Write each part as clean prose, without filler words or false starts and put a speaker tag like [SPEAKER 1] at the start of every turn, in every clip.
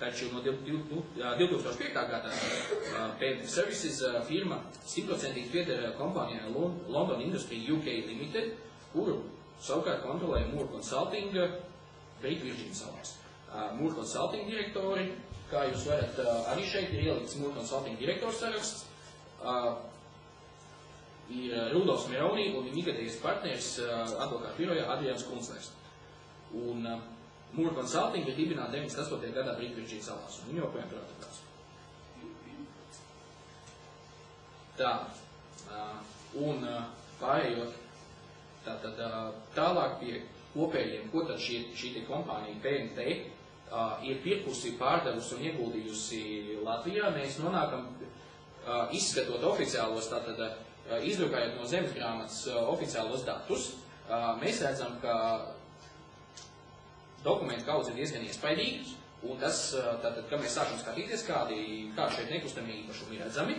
[SPEAKER 1] taču no 2005. Gadā PMT Services firma 100% pieder kompānijai London Industry UK Limited, kuru savukārt kontrolē Moore Consulting Britu Virģīnas salās. Moore Consulting direktori, kā jūs varat arī šeit ir ielikts Moore Consulting direktors saraksts, ir Rudolfs Meroni un viņa ikgadējais partners advokātu birojā Adrians Kunslers. Un Moore Consulting ir dibināta 98. gadā Britu Virģīnas salās, un viņa joprojām tur atradās. Tā, un pārējot tālāk pie kopējiem, ko tad šī kompānija PMT ir pirkusi, pārdevusi un ieguldījusi Latvijā, mēs nonākam, izskatot oficiālos, izdrukājot no zemesgrāmatas oficiālos datus, mēs redzam, ka dokumentu kauds ir diezgan iespaidīgs, un tas, kad mēs sākam skatīties, kādi šeit nekustamie īpašumi ir redzami,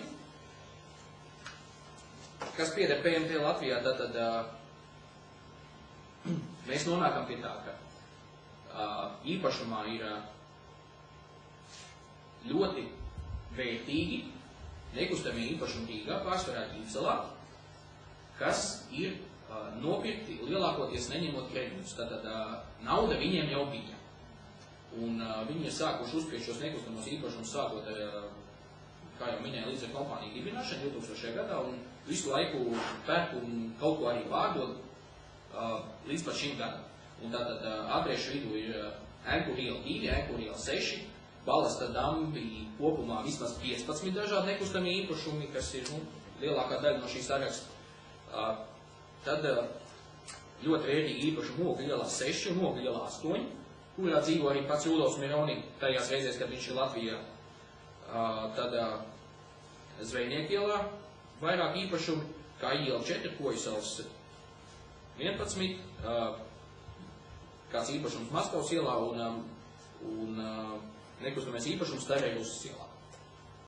[SPEAKER 1] kas pieder PMT Latvijā, tad mēs nonākam pie tā, ka īpašumā ir ļoti vērtīgi nekustamie īpašumi Rīgā, pārsvarā Ķīpselā, kas ir nopirkti lielākoties neņemot kredītus. Tātad nauda viņiem jau bija. Un viņi ir sākuši uzspiest šos nekustamos īpašumus sākot ar, kā jau minēja, līdz ar kompāniju dibināšanu 2000. gadā, un visu laiku pērk un kaut ko arī pārdod līdz pat šim gadam. Un tātad adrešu vidū ir Ēnku iela 2, Ēnku iela 6, Balasta dambi kopumā vismaz 15 dažādi nekustamie īpašumi, kas ir lielākā daļa no šīs saraksta. Tad ļoti vērtīgi īpašumi Ogļu ielā 6 un Ogļu ielā 8, kurā dzīvo arī pats Rudolfs Meroni tajās reizēs, kad viņš ir Latvijā. Tad Zvejnieku ielā vairāk īpašumi, kā iela 4, Kojusavas 11, kāds īpašums Maskavas ielā un nekustamais īpašums Tarējusas ielā.